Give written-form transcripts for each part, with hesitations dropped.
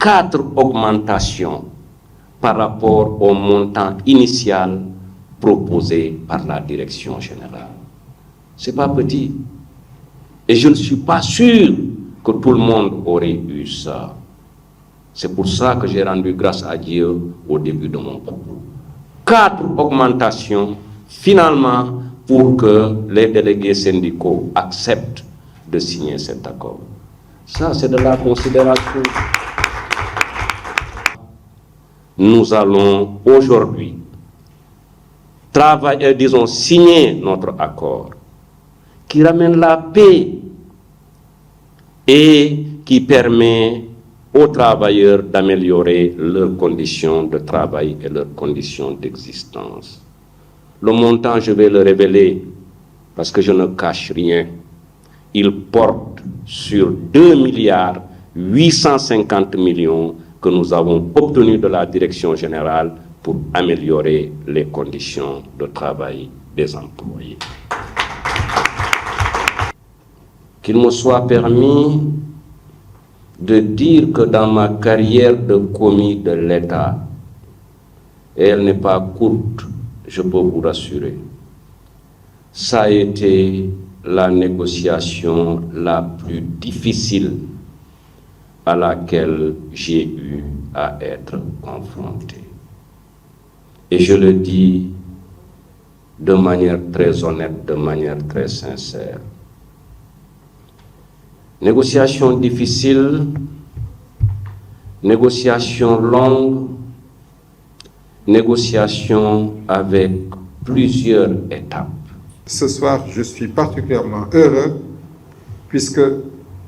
4 augmentations par rapport au montant initial proposé par la direction générale. Ce n'est pas petit. Et je ne suis pas sûr que tout le monde aurait eu ça. C'est pour ça que j'ai rendu grâce à Dieu au début de mon propos. 4 augmentations, finalement, pour que les délégués syndicaux acceptent de signer cet accord. Ça, c'est de la considération. Nous allons aujourd'hui signer notre accord qui ramène la paix et qui permet aux travailleurs d'améliorer leurs conditions de travail et leurs conditions d'existence. Le montant, je vais le révéler parce que je ne cache rien. Il porte sur 2,850 milliards que nous avons obtenus de la direction générale pour améliorer les conditions de travail des employés. Qu'il me soit permis de dire que dans ma carrière de commis de l'État, et elle n'est pas courte, je peux vous rassurer, ça a été la négociation la plus difficile à laquelle j'ai eu à être confronté. Et je le dis de manière très honnête, de manière très sincère. Négociation difficile, négociation longue, négociation avec plusieurs étapes. Ce soir, je suis particulièrement heureux puisque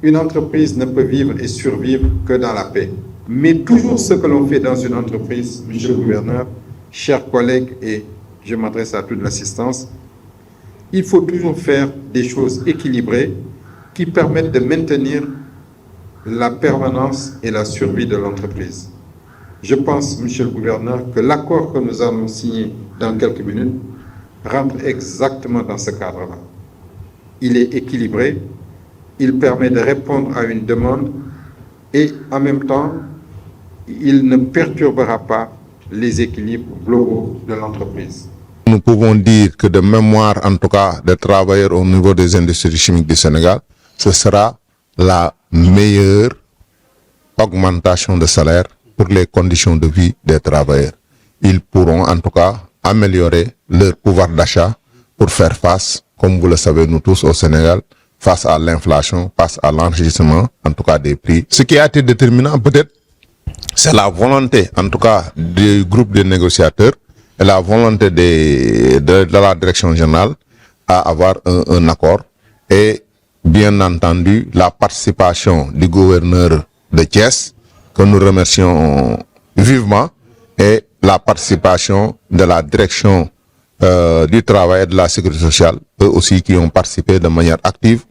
une entreprise ne peut vivre et survivre que dans la paix. Mais toujours ce que l'on fait dans une entreprise, monsieur le gouverneur, chers collègues, et je m'adresse à toute l'assistance, il faut toujours faire des choses équilibrées qui permettent de maintenir la permanence et la survie de l'entreprise. Je pense, monsieur le gouverneur, que l'accord que nous allons signer dans quelques minutes rentre exactement dans ce cadre-là. Il est équilibré, il permet de répondre à une demande et en même temps, il ne perturbera pas les équilibres globaux de l'entreprise. Nous pouvons dire que de mémoire, en tout cas, des travailleurs au niveau des industries chimiques du Sénégal, ce sera la meilleure augmentation de salaire pour les conditions de vie des travailleurs. Ils pourront en tout cas améliorer leur pouvoir d'achat pour faire face, comme vous le savez nous tous au Sénégal, face à l'inflation, face à l'enrichissement, en tout cas des prix. Ce qui a été déterminant peut-être, c'est la volonté, en tout cas, du groupe de négociateurs et la volonté de la direction générale à avoir un accord et bien entendu la participation du gouverneur de Thiès, que nous remercions vivement, et la participation de la direction du travail et de la sécurité sociale, eux aussi qui ont participé de manière active.